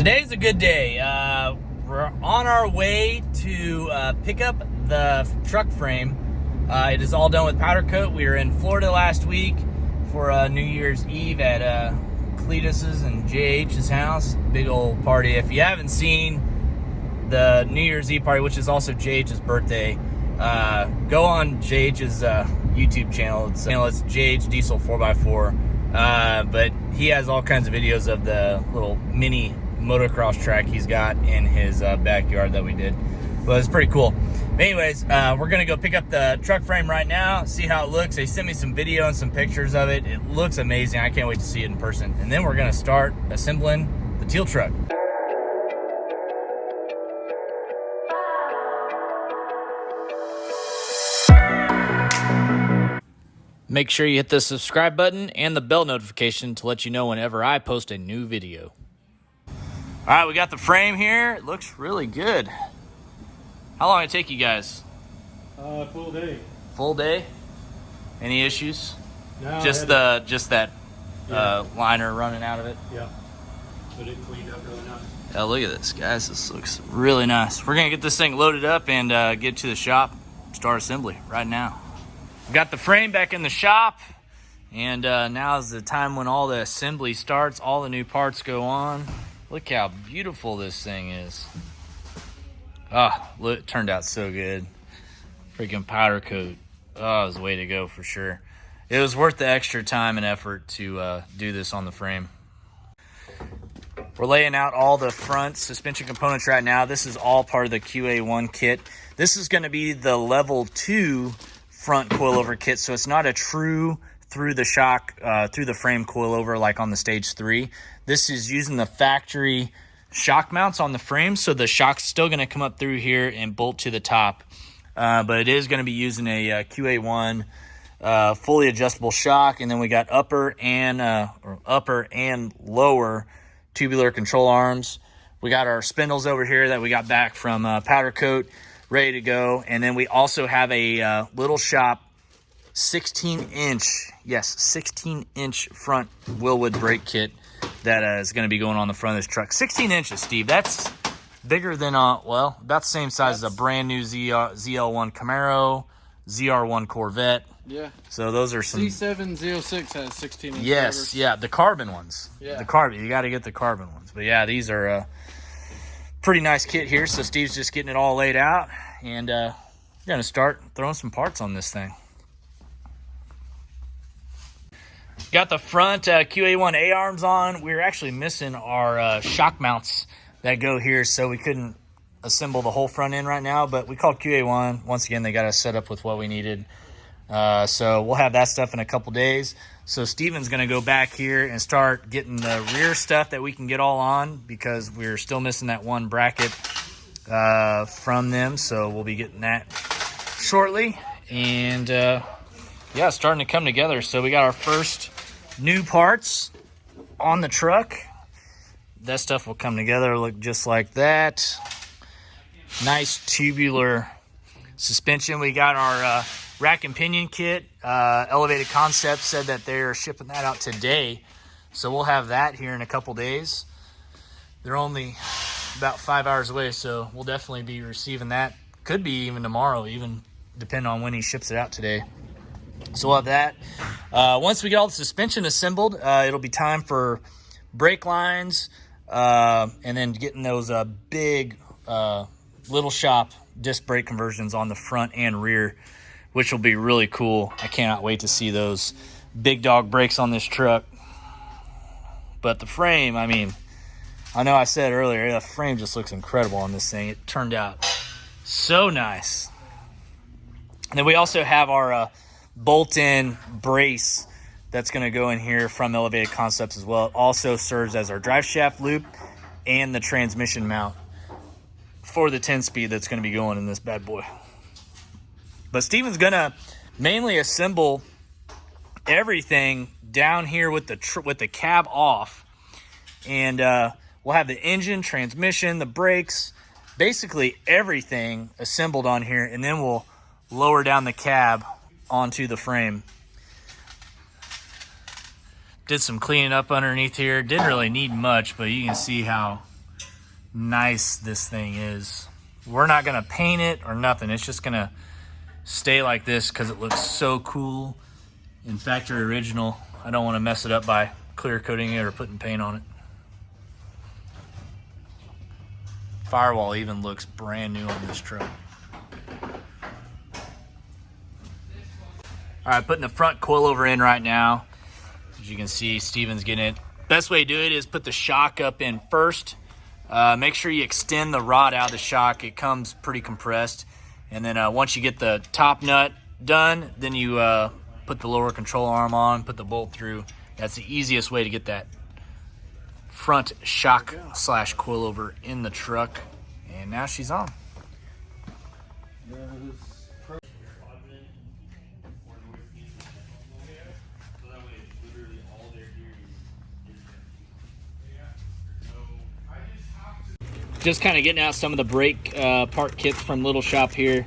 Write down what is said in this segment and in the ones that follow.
Today's a good day. We're on our way to pick up the truck frame. It is all done with powder coat. We were in Florida last week for New Year's Eve at Cletus's and JH's house. Big old party. If you haven't seen the New Year's Eve party, which is also JH's birthday, go on JH's YouTube channel. It's JH Diesel 4x4. But he has all kinds of videos of the little mini motocross track he's got in his backyard that we did. But it's pretty cool. But anyways, we're gonna go pick up the truck frame right now, see how it looks. They sent me some video and some pictures of it. It looks amazing. I can't wait to see it in person. And then we're gonna start assembling the teal truck. Make sure you hit the subscribe button and the bell notification to let you know whenever I post a new video. All right, we got the frame here. It looks really good. How long did it take you guys? Full day. Full day? Any issues? No, just that liner running out of it? Yeah. But it cleaned up really nice. Oh, look at this, guys. This looks really nice. We're gonna get this thing loaded up and get to the shop, start assembly right now. We got the frame back in the shop, and now is the time when all the assembly starts. All the new parts go on. Look how beautiful this thing is. Oh, look, it turned out so good. Freaking powder coat. Oh, it was the way to go for sure. It was worth the extra time and effort to do this on the frame. We're laying out all the front suspension components right now. This is all part of the QA1 kit. This is going to be the level 2 front coilover kit, so it's not a true through the frame coilover like on the stage 3. This is using the factory shock mounts on the frame, so the shock's still going to come up through here and bolt to the top, but it is going to be using a QA1 fully adjustable shock. And then we got upper and lower tubular control arms. We got our spindles over here that we got back from powder coat, ready to go. And then we also have a little shop 16-inch front Wilwood brake kit that is going to be going on the front of this truck. 16 inches, Steve. That's bigger than well, about the same size as a brand new ZL1 Camaro, ZR1 Corvette. Yeah. So those are some. C706 has 16 inch. Yes, rotors. Yeah, the carbon ones. Yeah. The carbon. You got to get the carbon ones. But yeah, these are a pretty nice kit here. So Steve's just getting it all laid out, and we're going to start throwing some parts on this thing. Got the front QA1 A-arms on. We were actually missing our shock mounts that go here, so we couldn't assemble the whole front end right now, but we called QA1. Once again, they got us set up with what we needed. So we'll have that stuff in a couple days. So Steven's going to go back here and start getting the rear stuff that we can get all on, because we're still missing that one bracket from them. So we'll be getting that shortly. And yeah, it's starting to come together. So we got our first new parts on the truck. That stuff will come together, look just like that. Nice tubular suspension. We got our rack and pinion kit. Elevated Concepts said that they're shipping that out today, so we'll have that here in a couple days. They're only about 5 hours away, so we'll definitely be receiving that. Could be even tomorrow, even depending on when he ships it out today. So we'll have that. Once we get all the suspension assembled, it'll be time for brake lines, and then getting those big little shop disc brake conversions on the front and rear, which will be really cool. I cannot wait to see those big dog brakes on this truck. But the frame, I mean, I know I said earlier, the frame just looks incredible on this thing. It turned out so nice. And then we also have our bolt-in brace that's going to go in here from Elevated Concepts as well. It also serves as our drive shaft loop and the transmission mount for the 10-speed that's going to be going in this bad boy. But Steven's going to mainly assemble everything down here with the cab off, and we'll have the engine, transmission, the brakes, basically everything assembled on here, and then we'll lower down the cab onto the frame. Did some cleaning up underneath here. Didn't really need much, but you can see how nice this thing is. We're not gonna paint it or nothing. It's just gonna stay like this because it looks so cool and factory original. I don't want to mess it up by clear coating it or putting paint on it. Firewall even looks brand new on this truck. All right, putting the front coilover in right now. As you can see, Steven's getting it. Best way to do it is put the shock up in first. Make sure you extend the rod out of the shock. It comes pretty compressed. And then once you get the top nut done, then you put the lower control arm on, put the bolt through. That's the easiest way to get that front shock slash coilover in the truck. And now she's on. Just kind of getting out some of the brake part kits from Little Shop here.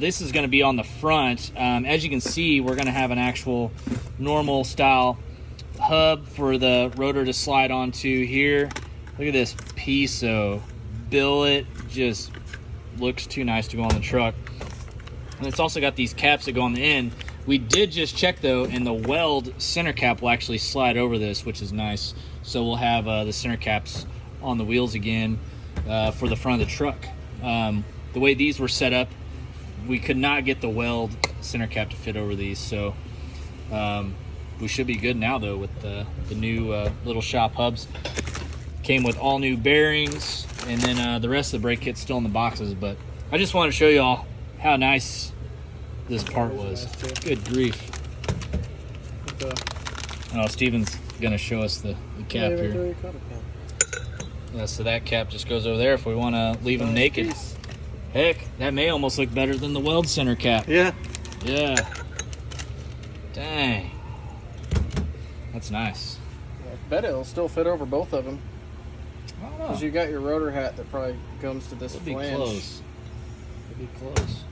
This is going to be on the front. As you can see, we're going to have an actual normal style hub for the rotor to slide onto here. Look at this piece of billet. Just looks too nice to go on the truck. And it's also got these caps that go on the end. We did just check though, and the weld center cap will actually slide over this, which is nice. So we'll have the center caps on the wheels again. For the front of the truck. The way these were set up, we could not get the weld center cap to fit over these, so we should be good now though with the new Little Shop hubs. Came with all new bearings, and then the rest of the brake kit's still in the boxes, but I just want to show you all how nice this part was. Good grief. Oh, Steven's gonna show us the cap here. Yeah, so that cap just goes over there if we want to leave them naked. Heck, that may almost look better than the weld center cap. Yeah. Yeah. Dang. That's nice. I bet it'll still fit over both of them. I don't know. Because you got your rotor hat that probably comes to this It'll be flange. close. It'll be close.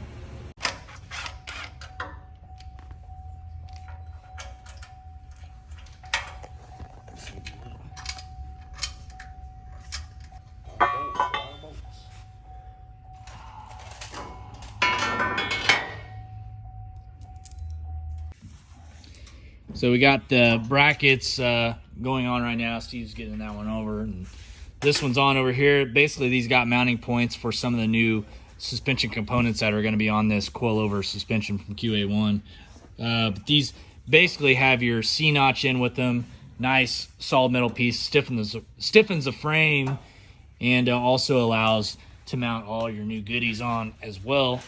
So we got the brackets going on right now. Steve's getting that one over, and this one's on over here. Basically, these got mounting points for some of the new suspension components that are going to be on this coilover suspension from QA1. But these basically have your C-notch in with them. Nice solid metal piece, stiffens the frame, and also allows to mount all your new goodies on as well.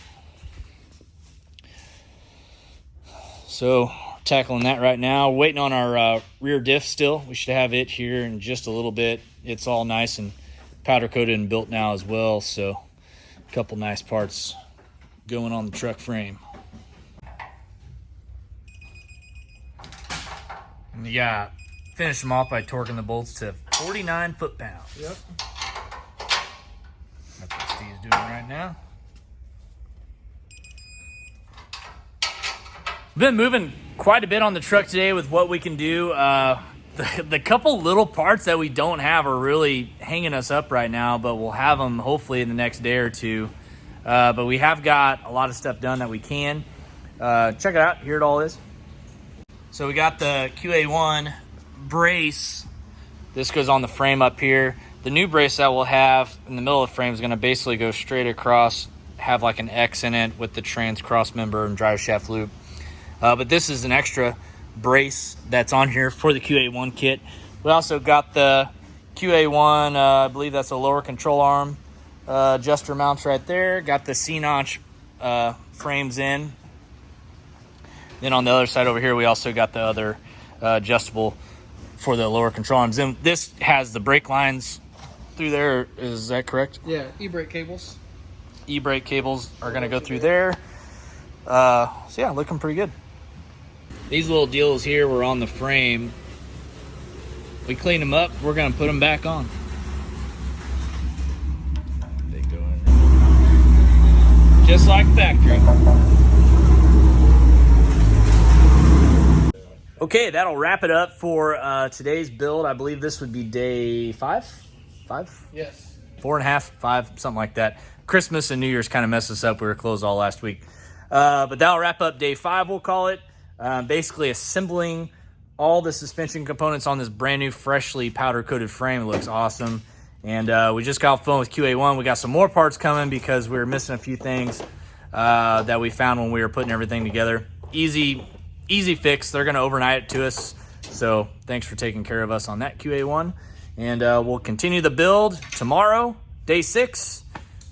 So tackling that right now, waiting on our rear diff still. We should have it here in just a little bit. It's all nice and powder coated and built now as well, so a couple nice parts going on the truck frame. And you got finish them off by torquing the bolts to 49 foot-pounds. Yep. That's what Steve's doing right now. Been moving quite a bit on the truck today with what we can do. The couple little parts that we don't have are really hanging us up right now, but we'll have them hopefully in the next day or two. But we have got a lot of stuff done that we can. Check it out. Here it all is. So we got the QA1 brace. This goes on the frame up here. The new brace that we'll have in the middle of the frame is going to basically go straight across, have like an X in it with the trans cross member and drive shaft loop. But this is an extra brace that's on here for the QA1 kit. We also got the QA1, I believe that's a lower control arm adjuster mounts right there. Got the C-notch frames in. Then on the other side over here, we also got the other adjustable for the lower control arms. And this has the brake lines through there. Is that correct? Yeah, e-brake cables. E-brake cables are going to go through there. So yeah, looking pretty good. These little deals here were on the frame. We cleaned them up. We're going to put them back on. They go in there. Just like factory. Okay, that'll wrap it up for today's build. I believe this would be day 5? 5? Yes. 4.5, 5, something like that. Christmas and New Year's kind of messed us up. We were closed all last week. But that'll wrap up day 5, we'll call it. Basically assembling all the suspension components on this brand new, freshly powder coated frame. It looks awesome. And we just got off the phone with QA1. We got some more parts coming because we were missing a few things that we found when we were putting everything together. Easy fix. They're going to overnight it to us. So thanks for taking care of us on that, QA1. And we'll continue the build tomorrow, day 6.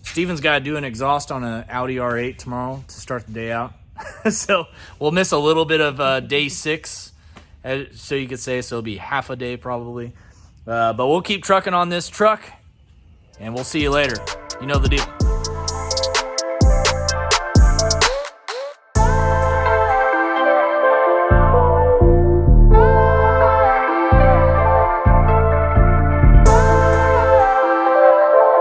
Steven's got to do an exhaust on an Audi R8 tomorrow to start the day out. So we'll miss a little bit of day 6, so you could say. So it'll be half a day probably. But we'll keep trucking on this truck, and we'll see you later. You know the deal.